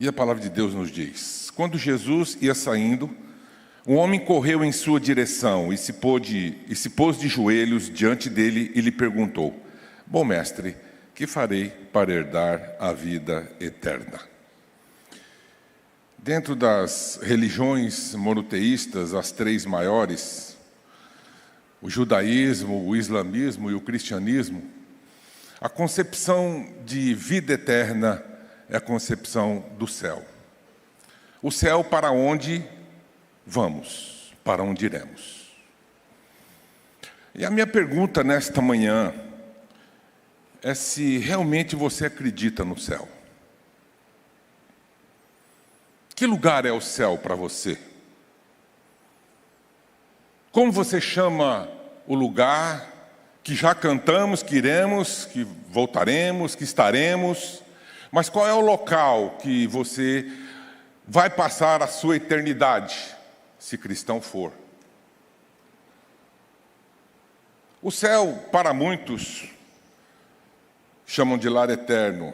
E a palavra de Deus nos diz: quando Jesus ia saindo, um homem correu em sua direção e se pôs de joelhos diante dele e lhe perguntou: Bom mestre, que farei para herdar a vida eterna? Dentro das religiões monoteístas, as três maiores, o judaísmo, o islamismo e o cristianismo, a concepção de vida eterna é a concepção do céu. O céu para onde vamos, para onde iremos. E a minha pergunta nesta manhã é se realmente você acredita no céu. Que lugar é o céu para você? Como você chama o lugar que já cantamos, que iremos, que voltaremos, que estaremos? Mas qual é o local que você vai passar a sua eternidade, se cristão for? O céu, para muitos, chamam de lar eterno.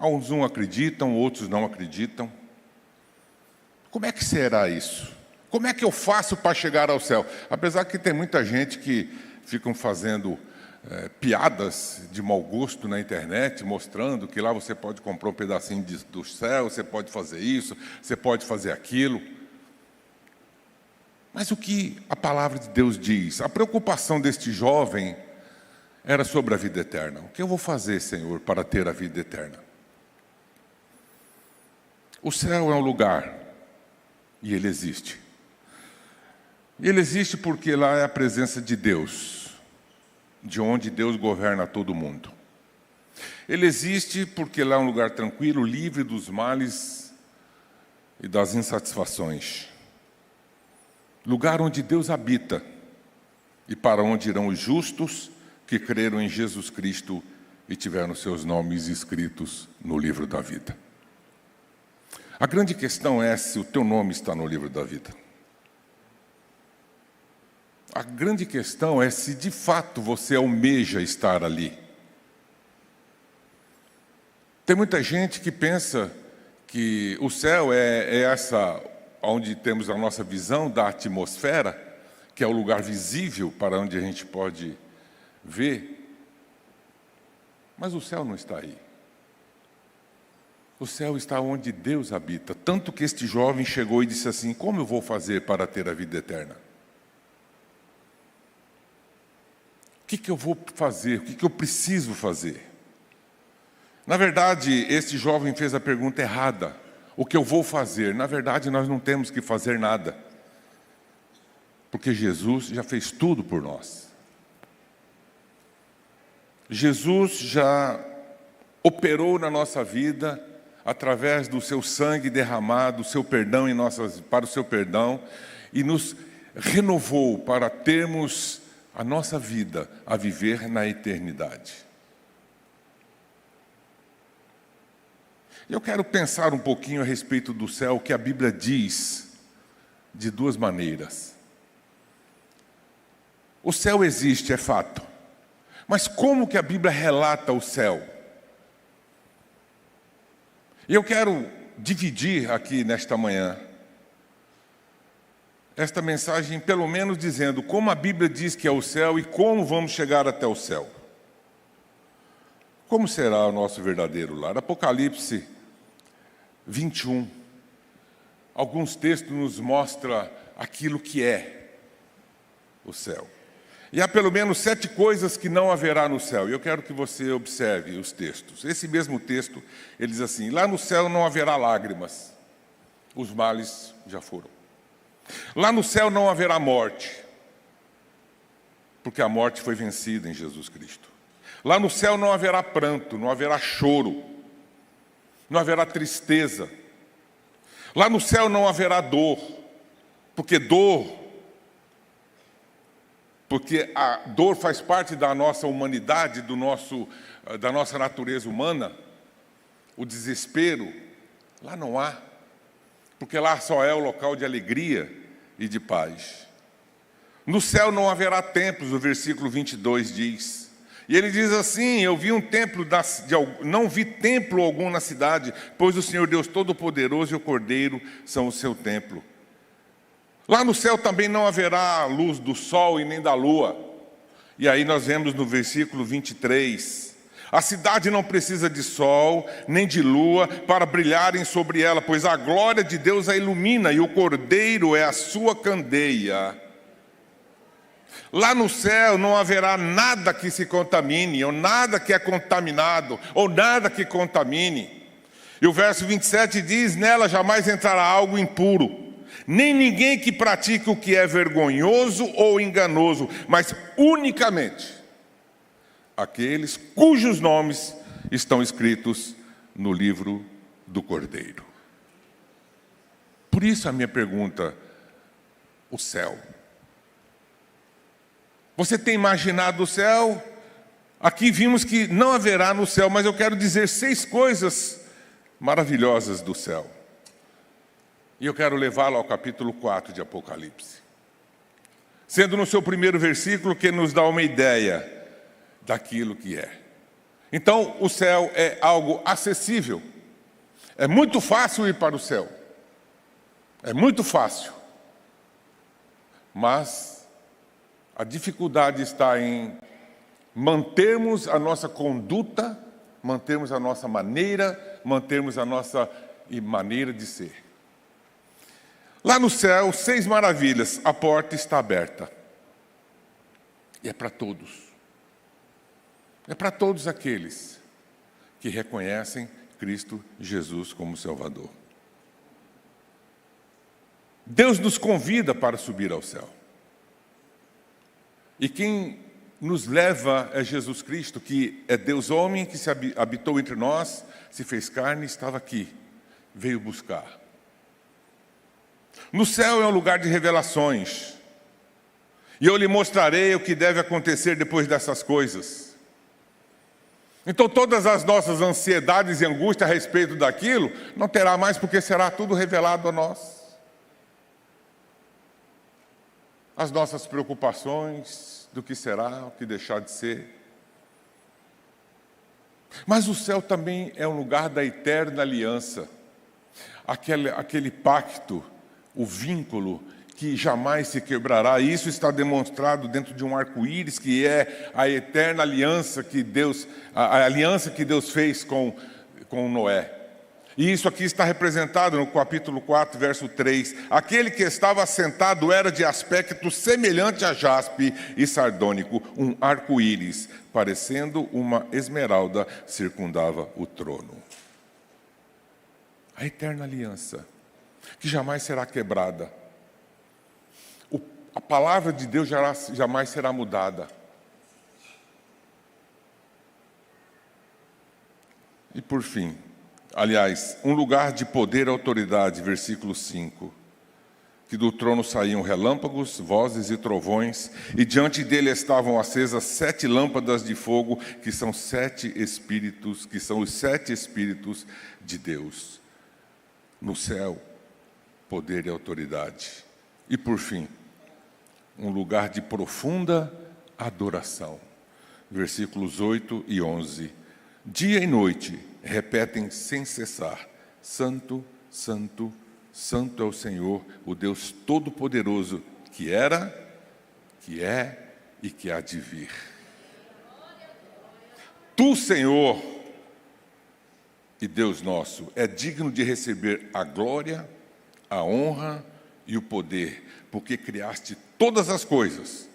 Uns acreditam, outros não acreditam. Como é que será isso? Como é que eu faço para chegar ao céu? Apesar que tem muita gente que ficam fazendo piadas de mau gosto na internet, mostrando que lá você pode comprar um pedacinho do céu, você pode fazer isso, você pode fazer aquilo. Mas o que a palavra de Deus diz? A preocupação deste jovem era sobre a vida eterna. O que eu vou fazer, Senhor, para ter a vida eterna? O céu é um lugar, e ele existe. E ele existe porque lá é a presença de Deus, de onde Deus governa todo mundo. Ele existe porque lá é um lugar tranquilo, livre dos males e das insatisfações. Lugar onde Deus habita e para onde irão os justos que creram em Jesus Cristo e tiveram seus nomes escritos no livro da vida. A grande questão é se o teu nome está no livro da vida. A grande questão é se de fato você almeja estar ali. Tem muita gente que pensa que o céu é essa onde temos a nossa visão da atmosfera, que é o lugar visível para onde a gente pode ver. Mas o céu não está aí. O céu está onde Deus habita. Tanto que este jovem chegou e disse assim: como eu vou fazer para ter a vida eterna? O que eu vou fazer? O que eu preciso fazer? Na verdade, este jovem fez a pergunta errada. O que eu vou fazer? Na verdade, nós não temos que fazer nada. Porque Jesus já fez tudo por nós. Jesus já operou na nossa vida através do seu sangue derramado, o seu perdão para o seu perdão, e nos renovou para termos a nossa vida a viver na eternidade. Eu quero pensar um pouquinho a respeito do céu, o que a Bíblia diz, de duas maneiras. O céu existe, é fato. Mas como que a Bíblia relata o céu? Eu quero dividir aqui nesta manhã esta mensagem, pelo menos dizendo como a Bíblia diz que é o céu e como vamos chegar até o céu. Como será o nosso verdadeiro lar? Apocalipse 21. Alguns textos nos mostram aquilo que é o céu. E há pelo menos 7 coisas que não haverá no céu. E eu quero que você observe os textos. Esse mesmo texto, ele diz assim: lá no céu não haverá lágrimas. Os males já foram. Lá no céu não haverá morte, porque a morte foi vencida em Jesus Cristo. Lá no céu não haverá pranto, não haverá choro, não haverá tristeza. Lá no céu não haverá dor, porque a dor faz parte da nossa humanidade, da nossa natureza humana. O desespero, lá não há, porque lá só é o local de alegria e de paz. No céu não haverá templos, o versículo 22 diz. E ele diz assim: eu vi um templo, não vi templo algum na cidade, pois o Senhor Deus Todo-Poderoso e o Cordeiro são o seu templo. Lá no céu também não haverá luz do sol e nem da lua. E aí nós vemos no versículo 23, a cidade não precisa de sol nem de lua para brilharem sobre ela, pois a glória de Deus a ilumina e o Cordeiro é a sua candeia. Lá no céu não haverá nada que se contamine, ou nada que é contaminado, ou nada que contamine. E o verso 27 diz: nela jamais entrará algo impuro, nem ninguém que pratique o que é vergonhoso ou enganoso, mas unicamente aqueles cujos nomes estão escritos no livro do Cordeiro. Por isso a minha pergunta: o céu. Você tem imaginado o céu? Aqui vimos que não haverá no céu, mas eu quero dizer 6 coisas maravilhosas do céu. E eu quero levá-lo ao capítulo 4 de Apocalipse. Sendo no seu primeiro versículo que nos dá uma ideia daquilo que é. Então, o céu é algo acessível. É muito fácil ir para o céu. É muito fácil. Mas a dificuldade está em mantermos a nossa conduta, mantermos a nossa maneira, mantermos a nossa maneira de ser. Lá no céu, 6 maravilhas, a porta está aberta. E é para todos. É para todos aqueles que reconhecem Cristo Jesus como Salvador. Deus nos convida para subir ao céu. E quem nos leva é Jesus Cristo, que é Deus homem, que se habitou entre nós, se fez carne e estava aqui, veio buscar. No céu é um lugar de revelações. E eu lhe mostrarei o que deve acontecer depois dessas coisas. Então todas as nossas ansiedades e angústias a respeito daquilo, não terá mais, porque será tudo revelado a nós. As nossas preocupações do que será, o que deixar de ser. Mas o céu também é um lugar da eterna aliança. Aquele pacto, o vínculo que jamais se quebrará. Isso está demonstrado dentro de um arco-íris, que é a eterna aliança que Deus, a aliança que Deus fez com Noé. E isso aqui está representado no capítulo 4, verso 3. Aquele que estava assentado era de aspecto semelhante a jaspe e sardônico, um arco-íris, parecendo uma esmeralda, circundava o trono. A eterna aliança, que jamais será quebrada. A palavra de Deus jamais será mudada. E por fim, aliás, um lugar de poder e autoridade, versículo 5. Que do trono saíam relâmpagos, vozes e trovões, e diante dele estavam acesas 7 lâmpadas de fogo, que são 7 espíritos, que são os 7 espíritos de Deus. No céu, poder e autoridade. E por fim, um lugar de profunda adoração. Versículos 8 e 11. Dia e noite repetem sem cessar: Santo, Santo, Santo é o Senhor, o Deus Todo-Poderoso, que era, que é e que há de vir. Tu, Senhor e Deus nosso, é digno de receber a glória, a honra e o poder, porque criaste todas as coisas,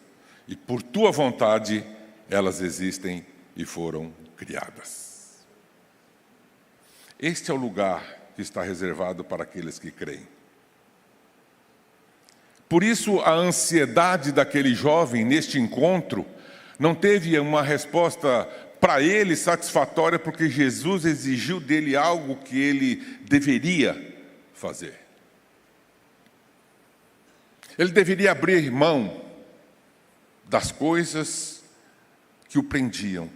e por tua vontade elas existem e foram criadas. Este é o lugar que está reservado para aqueles que creem. Por isso, a ansiedade daquele jovem neste encontro não teve uma resposta para ele satisfatória, porque Jesus exigiu dele algo que ele deveria fazer. Ele deveria abrir mão das coisas que o prendiam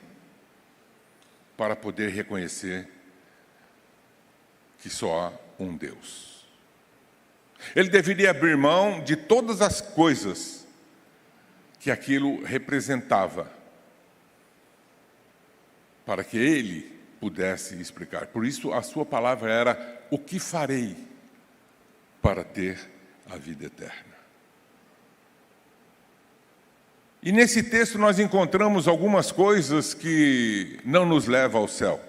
para poder reconhecer que só há um Deus. Ele deveria abrir mão de todas as coisas que aquilo representava para que ele pudesse explicar. Por isso a sua palavra era: o que farei para ter a vida eterna? E nesse texto nós encontramos algumas coisas que não nos levam ao céu.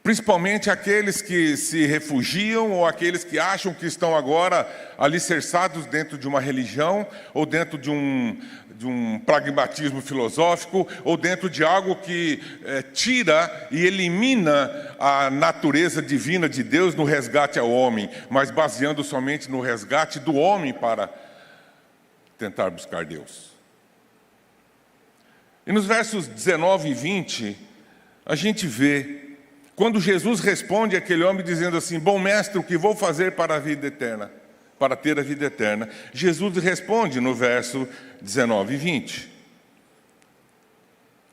Principalmente aqueles que se refugiam ou aqueles que acham que estão agora alicerçados dentro de uma religião ou dentro de um pragmatismo filosófico ou dentro de algo que tira e elimina a natureza divina de Deus no resgate ao homem, mas baseando somente no resgate do homem para tentar buscar Deus. E nos versos 19 e 20, a gente vê quando Jesus responde àquele homem dizendo assim: bom mestre, o que vou fazer para a vida eterna? Para ter a vida eterna. Jesus responde no verso 19 e 20.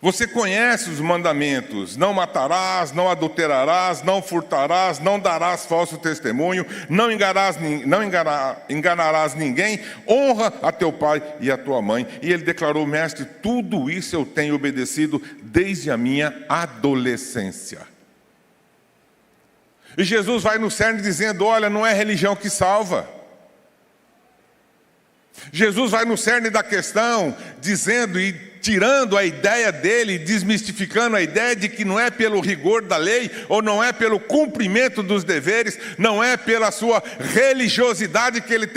Você conhece os mandamentos: não matarás, não adulterarás, não furtarás, não darás falso testemunho, não enganarás ninguém, honra a teu pai e a tua mãe. E ele declarou: mestre, tudo isso eu tenho obedecido desde a minha adolescência. E Jesus vai no cerne dizendo: olha, não é religião que salva. Jesus vai no cerne da questão dizendo e tirando a ideia dele, desmistificando a ideia de que não é pelo rigor da lei, ou não é pelo cumprimento dos deveres, não é pela sua religiosidade que ele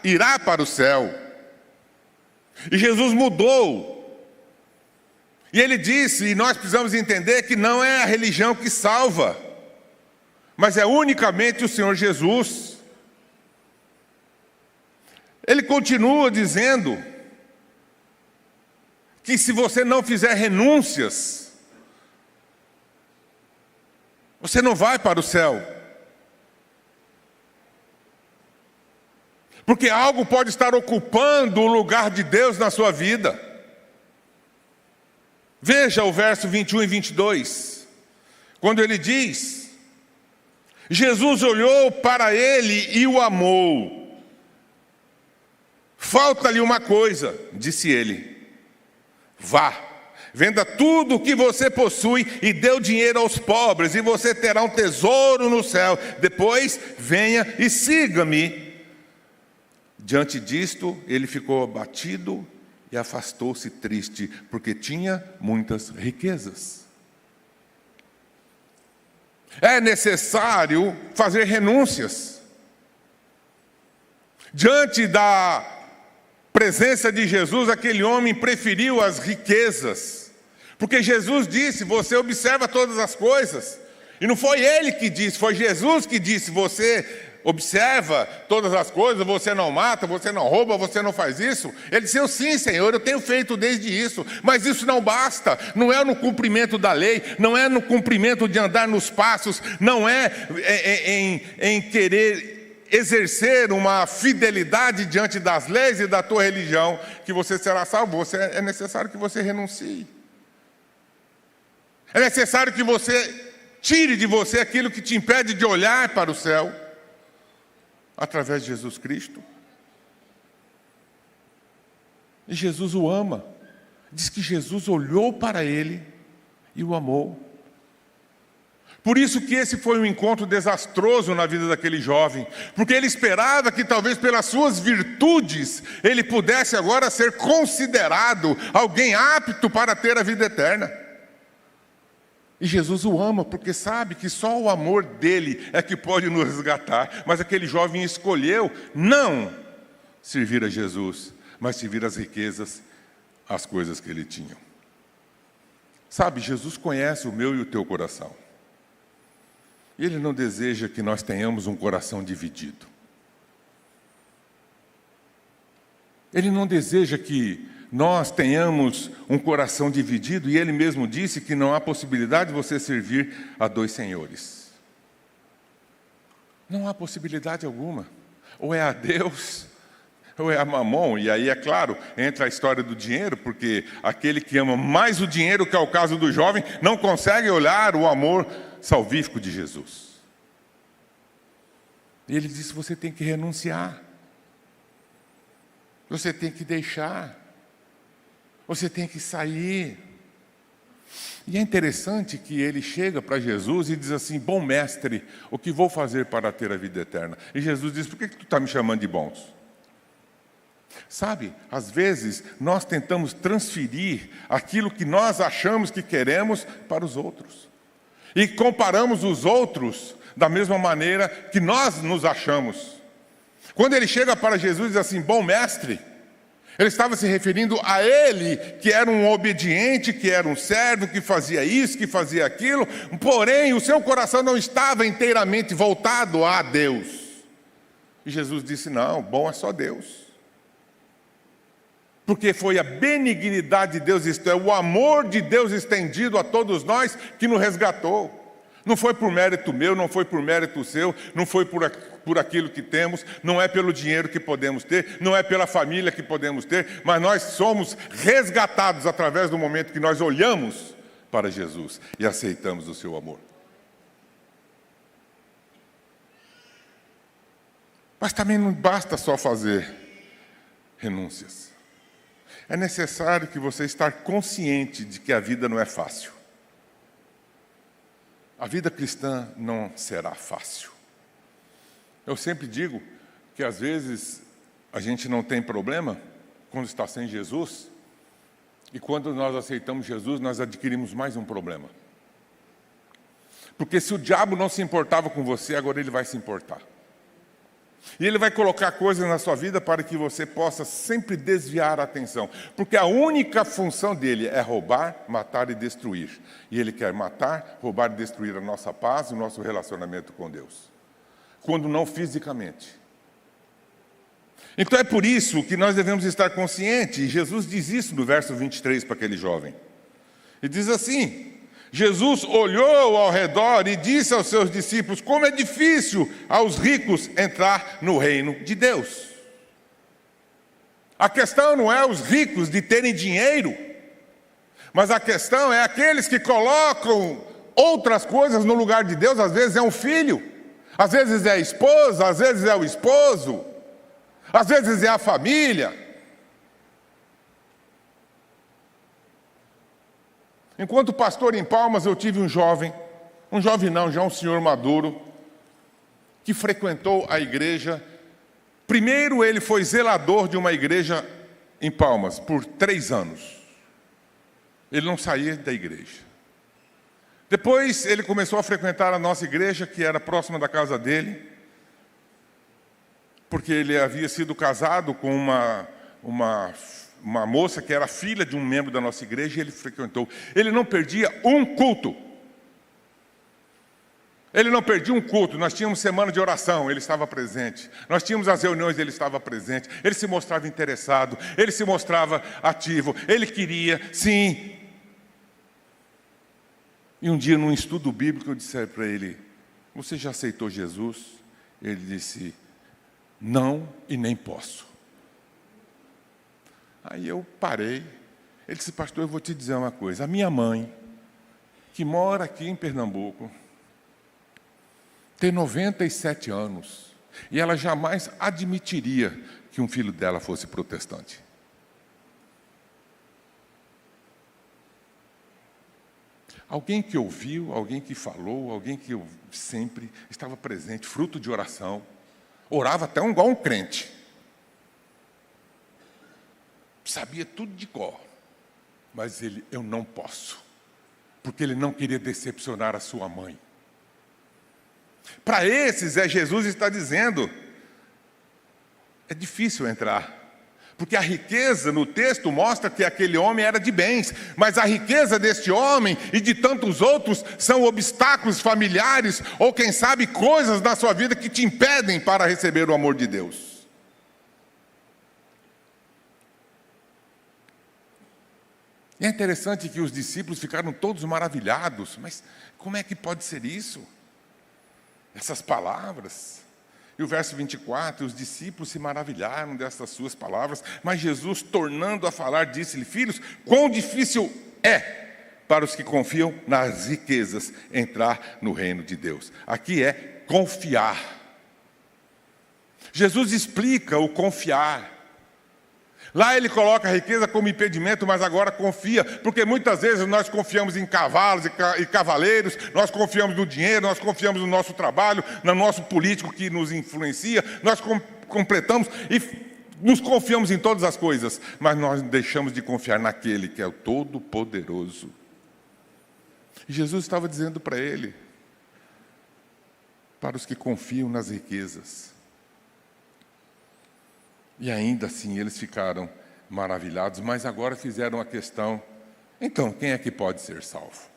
irá para o céu. E Jesus mudou. E ele disse, e nós precisamos entender que não é a religião que salva, mas é unicamente o Senhor Jesus. Ele continua dizendo que se você não fizer renúncias, você não vai para o céu. Porque algo pode estar ocupando o lugar de Deus na sua vida. Veja o verso 21 e 22, quando ele diz: Jesus olhou para ele e o amou. Falta-lhe uma coisa, disse ele: vá, venda tudo o que você possui e dê o dinheiro aos pobres, e você terá um tesouro no céu. Depois venha e siga-me. Diante disto, ele ficou abatido e afastou-se triste, porque tinha muitas riquezas. É necessário fazer renúncias. Diante da presença de Jesus, aquele homem preferiu as riquezas, porque Jesus disse: você observa todas as coisas. E não foi ele que disse, foi Jesus que disse: você observa todas as coisas, você não mata, você não rouba, você não faz isso. Ele disse: eu sim, Senhor, eu tenho feito desde isso, mas isso não basta. Não é no cumprimento da lei, não é no cumprimento de andar nos passos, não é em querer exercer uma fidelidade diante das leis e da tua religião que você será salvo. É necessário que você renuncie. É necessário que você tire de você aquilo que te impede de olhar para o céu, através de Jesus Cristo. E Jesus o ama. Diz que Jesus olhou para ele e o amou. Por isso que esse foi um encontro desastroso na vida daquele jovem, porque ele esperava que talvez pelas suas virtudes ele pudesse agora ser considerado alguém apto para ter a vida eterna. E Jesus o ama porque sabe que só o amor dele é que pode nos resgatar. Mas aquele jovem escolheu não servir a Jesus, mas servir as riquezas, as coisas que ele tinha. Sabe, Jesus conhece o meu e o teu coração. Ele não deseja que nós tenhamos um coração dividido. Ele não deseja que nós tenhamos um coração dividido, e ele mesmo disse que não há possibilidade de você servir a dois senhores. Não há possibilidade alguma. Ou é a Deus, ou é a Mamon. E aí, é claro, entra a história do dinheiro, porque aquele que ama mais o dinheiro, que é o caso do jovem, não consegue olhar o amor salvífico de Jesus. E ele disse: você tem que renunciar. Você tem que deixar. Você tem que sair. E é interessante que ele chega para Jesus e diz assim: bom mestre, o que vou fazer para ter a vida eterna? E Jesus diz: por que tu está me chamando de bons? Sabe, às vezes nós tentamos transferir aquilo que nós achamos que queremos para os outros. E comparamos os outros da mesma maneira que nós nos achamos. Quando ele chega para Jesus e diz assim: bom mestre, ele estava se referindo a ele, que era um obediente, que era um servo, que fazia isso, que fazia aquilo, porém o seu coração não estava inteiramente voltado a Deus. E Jesus disse: não, bom é só Deus. Porque foi a benignidade de Deus, isto é, o amor de Deus estendido a todos nós, que nos resgatou. Não foi por mérito meu, não foi por mérito seu, não foi por aquilo que temos, não é pelo dinheiro que podemos ter, não é pela família que podemos ter, mas nós somos resgatados através do momento que nós olhamos para Jesus e aceitamos o seu amor. Mas também não basta só fazer renúncias. É necessário que você esteja consciente de que a vida não é fácil. A vida cristã não será fácil. Eu sempre digo que às vezes a gente não tem problema quando está sem Jesus, e quando nós aceitamos Jesus, nós adquirimos mais um problema. Porque se o diabo não se importava com você, agora ele vai se importar. E ele vai colocar coisas na sua vida para que você possa sempre desviar a atenção. Porque a única função dele é roubar, matar e destruir. E ele quer matar, roubar e destruir a nossa paz e o nosso relacionamento com Deus. Quando não fisicamente. Então é por isso que nós devemos estar conscientes. E Jesus diz isso no verso 23 para aquele jovem. E diz assim: Jesus olhou ao redor e disse aos seus discípulos: como é difícil aos ricos entrar no reino de Deus. A questão não é os ricos de terem dinheiro, mas a questão é aqueles que colocam outras coisas no lugar de Deus. Às vezes é um filho, às vezes é a esposa, às vezes é o esposo, às vezes é a família. Enquanto pastor em Palmas, eu tive um jovem não, já um senhor maduro, que frequentou a igreja. Primeiro ele foi zelador de uma igreja em Palmas, por 3 anos. Ele não saía da igreja. Depois ele começou a frequentar a nossa igreja, que era próxima da casa dele, porque ele havia sido casado com uma moça que era filha de um membro da nossa igreja, e ele frequentou. Ele não perdia um culto. Ele não perdia um culto. Nós tínhamos semana de oração, ele estava presente. Nós tínhamos as reuniões, ele estava presente. Ele se mostrava interessado, ele se mostrava ativo, ele queria, sim. E um dia, num estudo bíblico, eu disse para ele: você já aceitou Jesus? Ele disse: não, e nem posso. Aí eu parei. Ele disse: pastor, eu vou te dizer uma coisa. A minha mãe, que mora aqui em Pernambuco, tem 97 anos. E ela jamais admitiria que um filho dela fosse protestante. Alguém que ouviu, alguém que falou, alguém que eu sempre estava presente, fruto de oração. Orava até igual um crente. Sabia tudo de cor, mas eu não posso, porque ele não queria decepcionar a sua mãe. Para esses, Jesus está dizendo, é difícil entrar, porque a riqueza no texto mostra que aquele homem era de bens, mas a riqueza deste homem e de tantos outros são obstáculos familiares, ou quem sabe coisas na sua vida que te impedem para receber o amor de Deus. E é interessante que os discípulos ficaram todos maravilhados. Mas como é que pode ser isso? Essas palavras. E o verso 24, os discípulos se maravilharam dessas suas palavras, mas Jesus, tornando a falar, disse-lhe: filhos, quão difícil é para os que confiam nas riquezas entrar no reino de Deus. Aqui é confiar. Jesus explica o confiar. Lá ele coloca a riqueza como impedimento, mas agora confia, porque muitas vezes nós confiamos em cavalos e cavaleiros, nós confiamos no dinheiro, nós confiamos no nosso trabalho, no nosso político que nos influencia, nós completamos e nos confiamos em todas as coisas, mas nós deixamos de confiar naquele que é o Todo-Poderoso. E Jesus estava dizendo para ele, para os que confiam nas riquezas. E ainda assim eles ficaram maravilhados, mas agora fizeram a questão, então, quem é que pode ser salvo?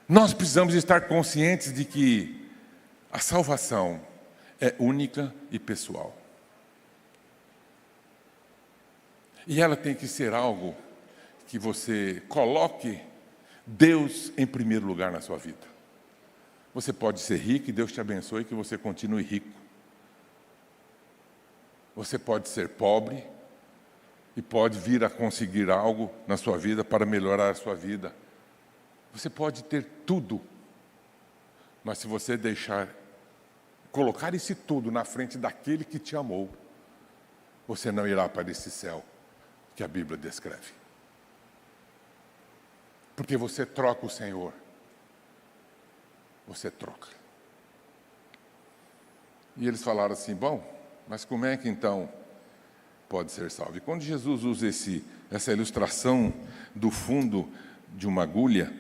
Nós precisamos estar conscientes de que a salvação é única e pessoal. E ela tem que ser algo que você coloque Deus em primeiro lugar na sua vida. Você pode ser rico e Deus te abençoe e que você continue rico. Você pode ser pobre e pode vir a conseguir algo na sua vida para melhorar a sua vida. Você pode ter tudo, mas se você colocar esse tudo na frente daquele que te amou, você não irá para esse céu que a Bíblia descreve. Porque você troca o Senhor. Você troca. E eles falaram assim, bom, mas como é que então pode ser salvo? E quando Jesus usa essa ilustração do fundo de uma agulha,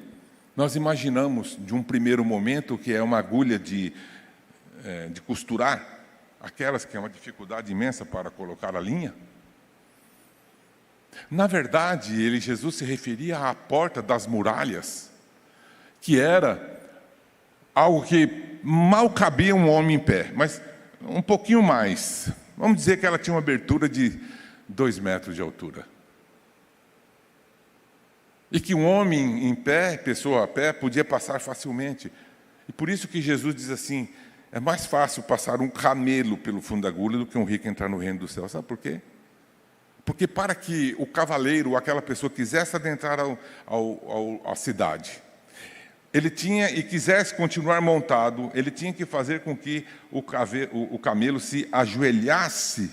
nós imaginamos de um primeiro momento que é uma agulha de costurar, aquelas que é uma dificuldade imensa para colocar a linha. Na verdade, Jesus se referia à porta das muralhas, que era algo que mal cabia um homem em pé, mas um pouquinho mais. Vamos dizer que ela tinha uma abertura de 2 metros de altura. E que um homem em pé, pessoa a pé, podia passar facilmente. E por isso que Jesus diz assim, é mais fácil passar um camelo pelo fundo da agulha do que um rico entrar no reino do céu. Sabe por quê? Porque para que o cavaleiro ou aquela pessoa quisesse adentrar à cidade, ele tinha e quisesse continuar montado, ele tinha que fazer com que o camelo se ajoelhasse,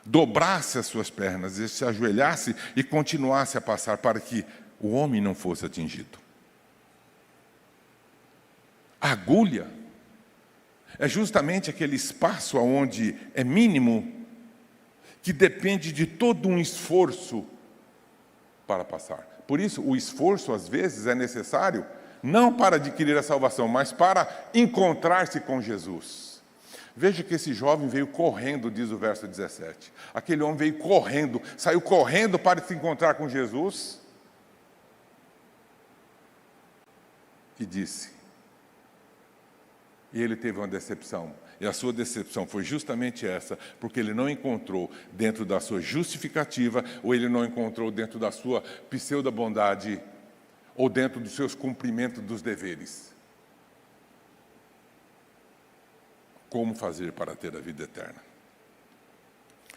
dobrasse as suas pernas, se ajoelhasse e continuasse a passar para que o homem não fosse atingido. A agulha é justamente aquele espaço onde é mínimo, que depende de todo um esforço para passar. Por isso, o esforço, às vezes, é necessário, não para adquirir a salvação, mas para encontrar-se com Jesus. Veja que esse jovem veio correndo, diz o verso 17. Aquele homem veio correndo, saiu correndo para se encontrar com Jesus. E disse. E ele teve uma decepção. E a sua decepção foi justamente essa, porque ele não encontrou dentro da sua justificativa, ou ele não encontrou dentro da sua pseudo-bondade, ou dentro dos seus cumprimentos dos deveres. Como fazer para ter a vida eterna?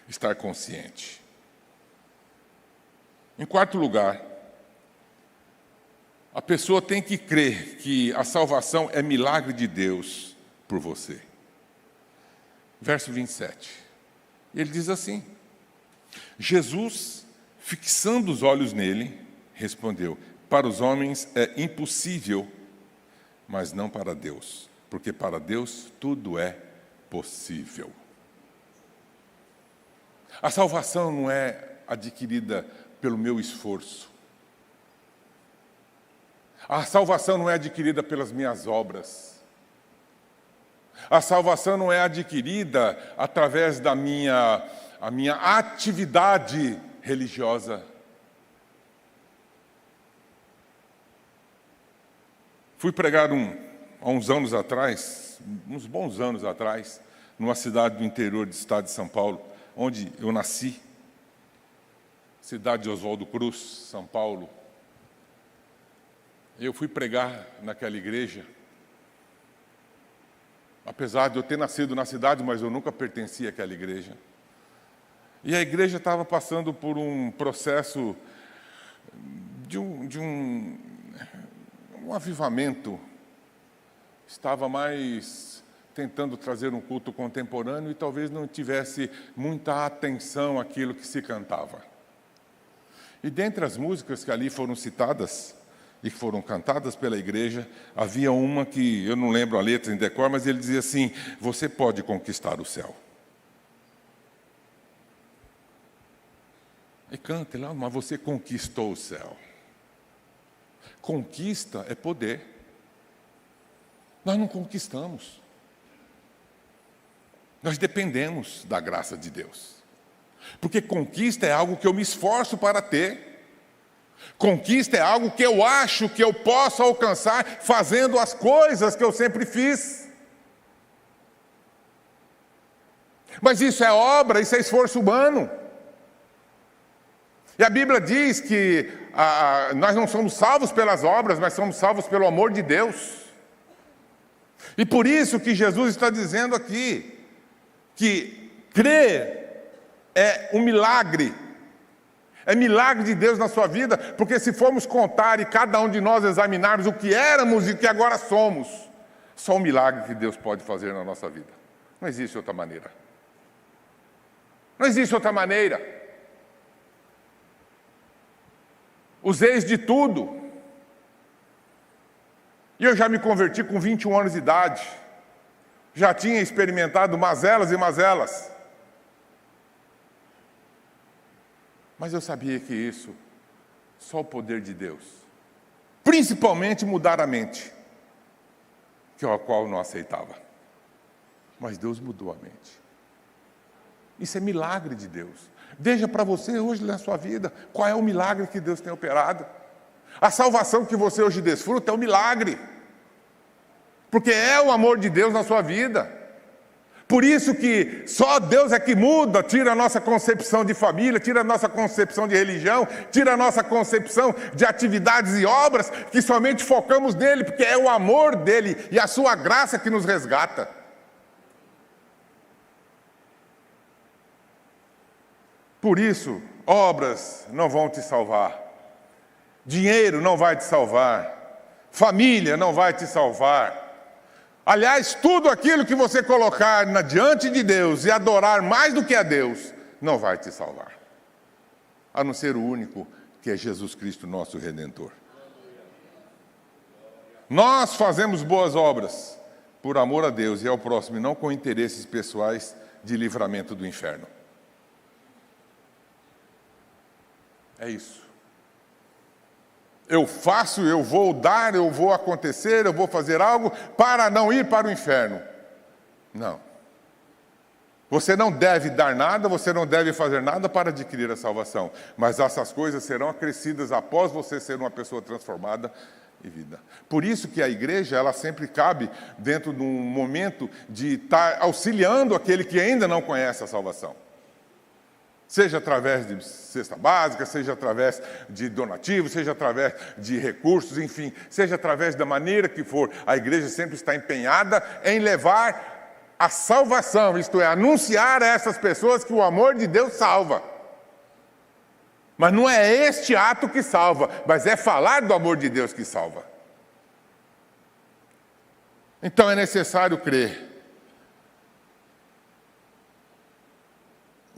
Estar consciente. Em quarto lugar, a pessoa tem que crer que a salvação é milagre de Deus por você. Verso 27. Ele diz assim, Jesus, fixando os olhos nele, respondeu, para os homens é impossível, mas não para Deus, porque para Deus tudo é possível. A salvação não é adquirida pelo meu esforço. A salvação não é adquirida pelas minhas obras. A salvação não é adquirida através da minha atividade religiosa. Fui pregar há uns anos atrás, uns bons anos atrás, numa cidade do interior do estado de São Paulo, onde eu nasci, cidade de Oswaldo Cruz, São Paulo. Eu fui pregar naquela igreja, apesar de eu ter nascido na cidade, mas eu nunca pertenci àquela igreja. E a igreja estava passando por um processo de um avivamento. Estava mais tentando trazer um culto contemporâneo e talvez não tivesse muita atenção àquilo que se cantava. E dentre as músicas que ali foram citadas e que foram cantadas pela igreja, havia uma que, eu não lembro a letra em decor, mas ele dizia assim: você pode conquistar o céu. E canta lá, mas você conquistou o céu. Conquista é poder. Nós não conquistamos. Nós dependemos da graça de Deus. Porque conquista é algo que eu me esforço para ter. Conquista é algo que eu acho que eu posso alcançar fazendo as coisas que eu sempre fiz. Mas isso é obra, isso é esforço humano. E a Bíblia diz que nós não somos salvos pelas obras, mas somos salvos pelo amor de Deus. E por isso que Jesus está dizendo aqui, que crer é um milagre. É milagre de Deus na sua vida, porque se formos contar e cada um de nós examinarmos o que éramos e o que agora somos, só um milagre que Deus pode fazer na nossa vida. Não existe outra maneira. Não existe outra maneira. Usei de tudo. E eu já me converti com 21 anos de idade. Já tinha experimentado mazelas e mazelas. Mas eu sabia que isso, só o poder de Deus. Principalmente mudar a mente, que é a qual eu não aceitava. Mas Deus mudou a mente. Isso é milagre de Deus. Veja para você hoje na sua vida, qual é o milagre que Deus tem operado. A salvação que você hoje desfruta é um milagre. Porque é o amor de Deus na sua vida. Por isso que só Deus é que muda, tira a nossa concepção de família, tira a nossa concepção de religião, tira a nossa concepção de atividades e obras, que somente focamos nele, porque é o amor dele e a sua graça que nos resgata. Por isso, obras não vão te salvar. Dinheiro não vai te salvar. Família não vai te salvar. Aliás, tudo aquilo que você colocar diante de Deus e adorar mais do que a Deus, não vai te salvar. A não ser o único, que é Jesus Cristo, nosso Redentor. Nós fazemos boas obras por amor a Deus e ao próximo, e não com interesses pessoais de livramento do inferno. É isso. Eu faço, eu vou dar, eu vou acontecer, eu vou fazer algo para não ir para o inferno. Não. Você não deve dar nada, você não deve fazer nada para adquirir a salvação. Mas essas coisas serão acrescidas após você ser uma pessoa transformada em vida. Por isso que a igreja, ela sempre cabe dentro de um momento de estar auxiliando aquele que ainda não conhece a salvação. Seja através de cesta básica, seja através de donativos, seja através de recursos, enfim, seja através da maneira que for, a igreja sempre está empenhada em levar a salvação, isto é, anunciar a essas pessoas que o amor de Deus salva. Mas não é este ato que salva, mas é falar do amor de Deus que salva. Então é necessário crer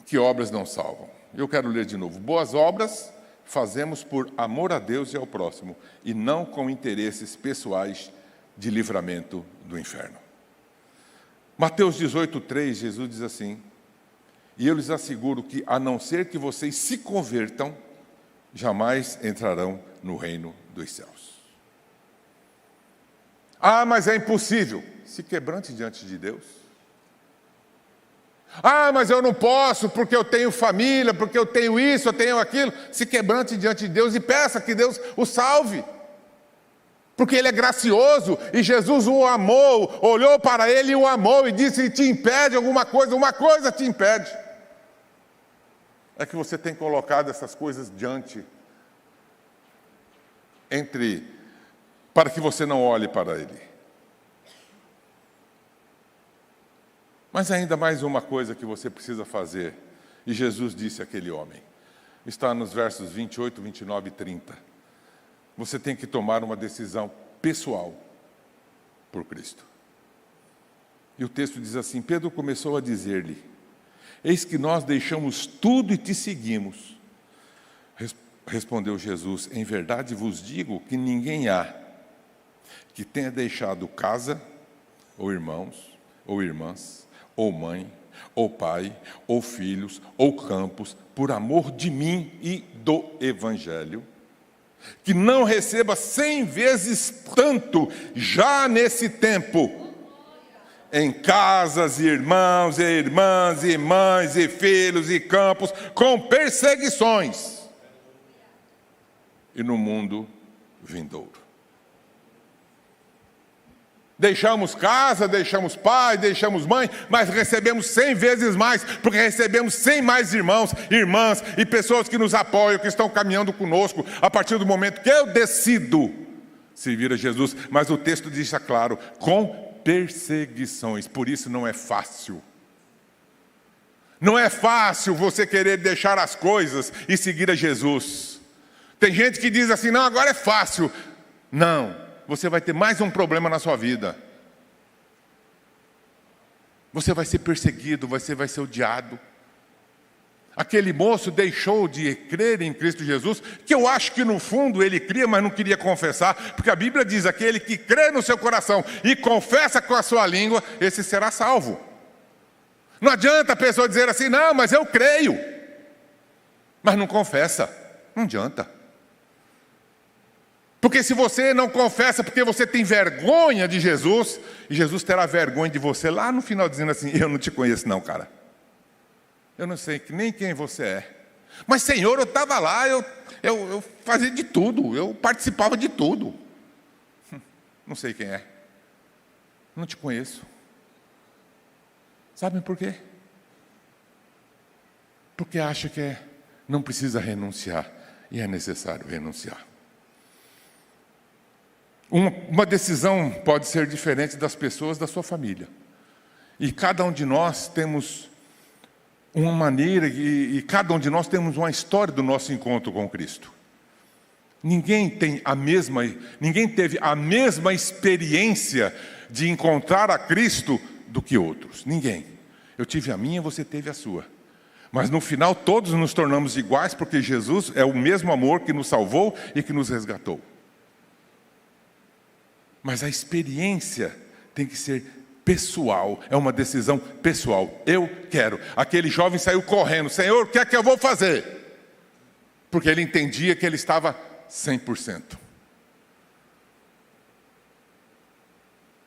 que obras não salvam. Eu quero ler de novo. Boas obras fazemos por amor a Deus e ao próximo, e não com interesses pessoais de livramento do inferno. Mateus 18:3, Jesus diz assim: e eu lhes asseguro que, a não ser que vocês se convertam, jamais entrarão no reino dos céus. Ah, mas é impossível. Se quebrante diante de Deus. Ah, mas eu não posso porque eu tenho família, porque eu tenho isso, eu tenho aquilo. Se quebrante diante de Deus e peça que Deus o salve. Porque Ele é gracioso e Jesus o amou, olhou para Ele e o amou e disse: te impede alguma coisa, uma coisa te impede. É que você tem colocado essas coisas diante, para que você não olhe para Ele. Mas ainda mais uma coisa que você precisa fazer, e Jesus disse àquele homem, está nos versos 28, 29 e 30. Você tem que tomar uma decisão pessoal por Cristo. E o texto diz assim: Pedro começou a dizer-lhe: eis que nós deixamos tudo e te seguimos. Respondeu Jesus: em verdade vos digo que ninguém há que tenha deixado casa, ou irmãos, ou irmãs, ou mãe, ou pai, ou filhos, ou campos, por amor de mim e do Evangelho, que não receba 100 vezes tanto já nesse tempo, em casas, e irmãos, e irmãs, e mães, e filhos, e campos, com perseguições, e no mundo vindouro. Deixamos casa, deixamos pai, deixamos mãe, mas recebemos 100 vezes mais, porque recebemos 100 mais irmãos, irmãs e pessoas que nos apoiam, que estão caminhando conosco, a partir do momento que eu decido servir a Jesus. Mas o texto deixa claro, com perseguições, por isso não é fácil. Não é fácil você querer deixar as coisas e seguir a Jesus. Tem gente que diz assim: não, agora é fácil. Não, você vai ter mais um problema na sua vida. Você vai ser perseguido, você vai ser odiado. Aquele moço deixou de crer em Cristo Jesus, que eu acho que no fundo ele cria, mas não queria confessar, porque a Bíblia diz: aquele que crê no seu coração e confessa com a sua língua, esse será salvo. Não adianta a pessoa dizer assim: não, mas eu creio, mas não confessa. Não adianta. Porque se você não confessa porque você tem vergonha de Jesus, e Jesus terá vergonha de você lá no final dizendo assim: eu não te conheço não, cara. Eu não sei nem quem você é. Mas Senhor, eu estava lá, eu fazia de tudo, eu participava de tudo. Não sei quem é. Não te conheço. Sabem por quê? Porque acha que não precisa renunciar, e é necessário renunciar. Uma decisão pode ser diferente das pessoas da sua família. E cada um de nós temos uma maneira, e cada um de nós temos uma história do nosso encontro com Cristo. Ninguém teve a mesma experiência de encontrar a Cristo do que outros. Ninguém. Eu tive a minha, você teve a sua. Mas no final todos nos tornamos iguais, porque Jesus é o mesmo amor que nos salvou e que nos resgatou. Mas a experiência tem que ser pessoal, é uma decisão pessoal. Eu quero. Aquele jovem saiu correndo: Senhor, o que é que eu vou fazer? Porque ele entendia que ele estava 100%.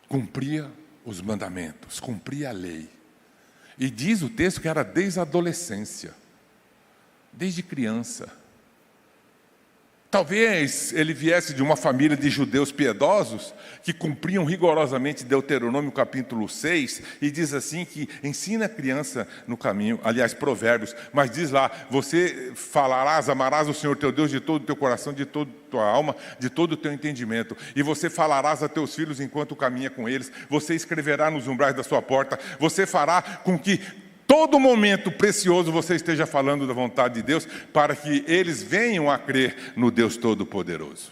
Cumpria os mandamentos, cumpria a lei. E diz o texto que era desde a adolescência, desde criança. Talvez ele viesse de uma família de judeus piedosos que cumpriam rigorosamente Deuteronômio capítulo 6, e diz assim que ensina a criança no caminho, aliás, Provérbios, mas diz lá: você falarás, amarás o Senhor teu Deus de todo o teu coração, de toda a tua alma, de todo o teu entendimento, e você falarás a teus filhos enquanto caminha com eles, você escreverá nos umbrais da sua porta, você fará com que todo momento precioso você esteja falando da vontade de Deus, para que eles venham a crer no Deus Todo-Poderoso.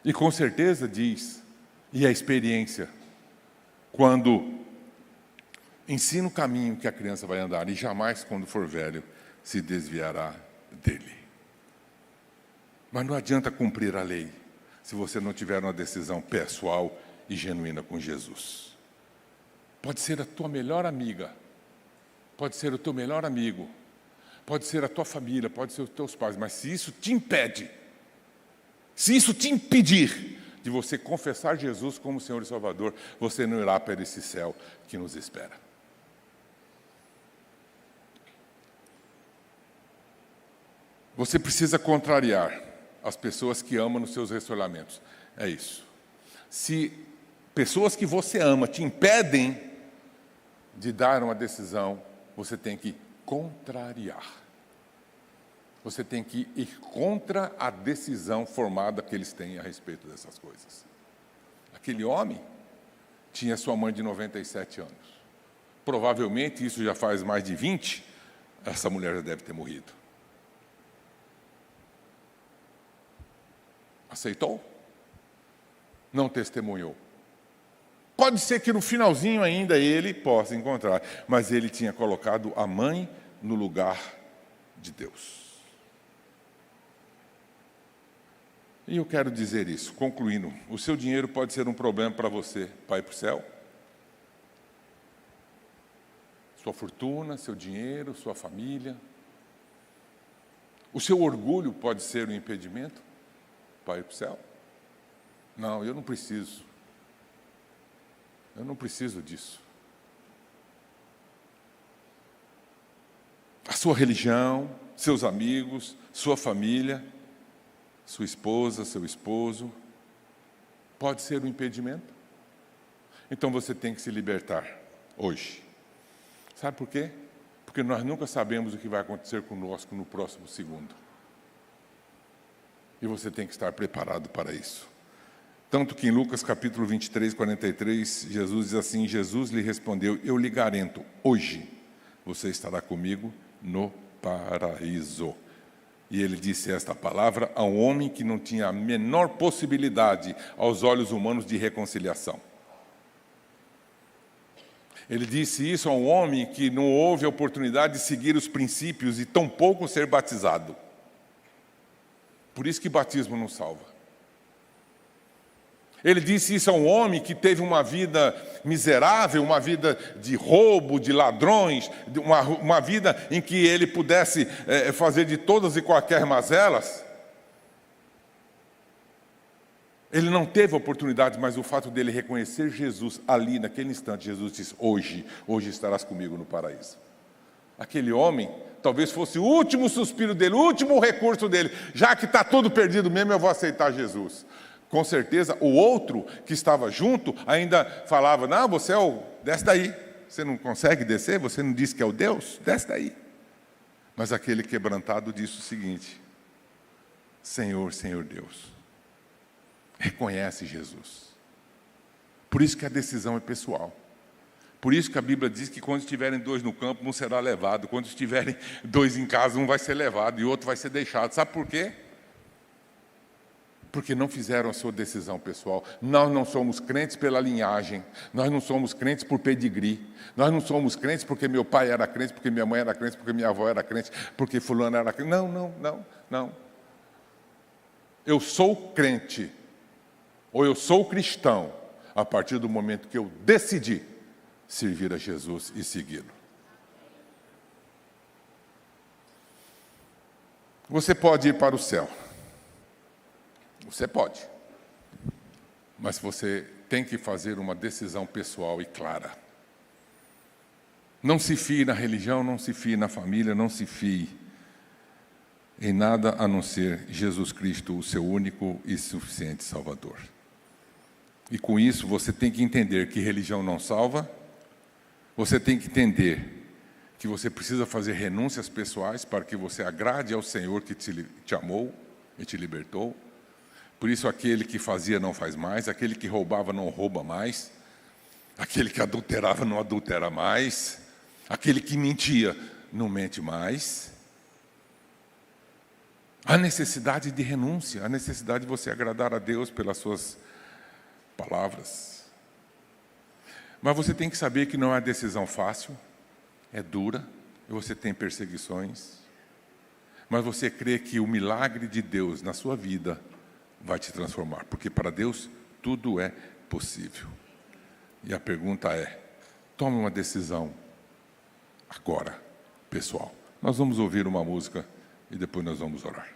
E com certeza diz, e a experiência, quando ensina o caminho que a criança vai andar, e jamais, quando for velho, se desviará dele. Mas não adianta cumprir a lei, se você não tiver uma decisão pessoal e genuína com Jesus. Pode ser a tua melhor amiga, pode ser o teu melhor amigo, pode ser a tua família, pode ser os teus pais, mas se isso te impede, se isso te impedir de você confessar Jesus como Senhor e Salvador, você não irá para esse céu que nos espera. Você precisa contrariar as pessoas que amam nos seus relacionamentos. É isso. Se pessoas que você ama te impedem de dar uma decisão, você tem que contrariar. Você tem que ir contra a decisão formada que eles têm a respeito dessas coisas. Aquele homem tinha sua mãe de 97 anos. Provavelmente, isso já faz mais de 20, essa mulher já deve ter morrido. Aceitou? Não testemunhou. Pode ser que no finalzinho ainda ele possa encontrar, mas ele tinha colocado a mãe no lugar de Deus. E eu quero dizer isso, concluindo, o seu dinheiro pode ser um problema para você, para ir para o céu? Sua fortuna, seu dinheiro, sua família. O seu orgulho pode ser um impedimento para ir para o céu? Não, eu não preciso. Eu não preciso disso. A sua religião, seus amigos, sua família, sua esposa, seu esposo, pode ser um impedimento? Então você tem que se libertar hoje. Sabe por quê? Porque nós nunca sabemos o que vai acontecer conosco no próximo segundo. E você tem que estar preparado para isso. Tanto que em Lucas capítulo 23, 43, Jesus diz assim, Jesus lhe respondeu, eu lhe garanto, hoje você estará comigo no paraíso. E ele disse esta palavra a um homem que não tinha a menor possibilidade aos olhos humanos de reconciliação. Ele disse isso a um homem que não houve a oportunidade de seguir os princípios e tampouco ser batizado. Por isso que batismo não salva. Ele disse isso a um homem que teve uma vida miserável, uma vida de roubo, de ladrões, uma vida em que ele pudesse fazer de todas e qualquer mazelas. Ele não teve oportunidade, mas o fato dele reconhecer Jesus ali, naquele instante, Jesus disse, hoje estarás comigo no paraíso. Aquele homem, talvez fosse o último suspiro dele, o último recurso dele, já que está tudo perdido mesmo, eu vou aceitar Jesus. Com certeza, o outro que estava junto ainda falava, não, você é o... desce daí. Você não consegue descer? Você não disse que é o Deus? Desce daí. Mas aquele quebrantado disse o seguinte, Senhor, Senhor Deus, reconhece Jesus. Por isso que a decisão é pessoal. Por isso que a Bíblia diz que quando estiverem dois no campo, um será levado. Quando estiverem dois em casa, um vai ser levado e o outro vai ser deixado. Sabe por quê? Porque não fizeram a sua decisão pessoal. Nós não somos crentes pela linhagem. Nós não somos crentes por pedigree. Nós não somos crentes porque meu pai era crente, porque minha mãe era crente, porque minha avó era crente, porque fulano era crente. Não. Eu sou crente, ou eu sou cristão, a partir do momento que eu decidi servir a Jesus e segui-lo. Você pode ir para o céu. Você pode, mas você tem que fazer uma decisão pessoal e clara. Não se fie na religião, não se fie na família, não se fie em nada a não ser Jesus Cristo, o seu único e suficiente Salvador. E com isso você tem que entender que religião não salva, você tem que entender que você precisa fazer renúncias pessoais para que você agrade ao Senhor que te amou e te libertou. Por isso, aquele que fazia não faz mais, aquele que roubava não rouba mais, aquele que adulterava não adultera mais, aquele que mentia não mente mais. Há necessidade de renúncia, há necessidade de você agradar a Deus pelas suas palavras. Mas você tem que saber que não é decisão fácil, é dura, e você tem perseguições. Mas você crê que o milagre de Deus na sua vida vai te transformar, porque para Deus tudo é possível. E a pergunta é, tome uma decisão agora, pessoal. Nós vamos ouvir uma música e depois nós vamos orar.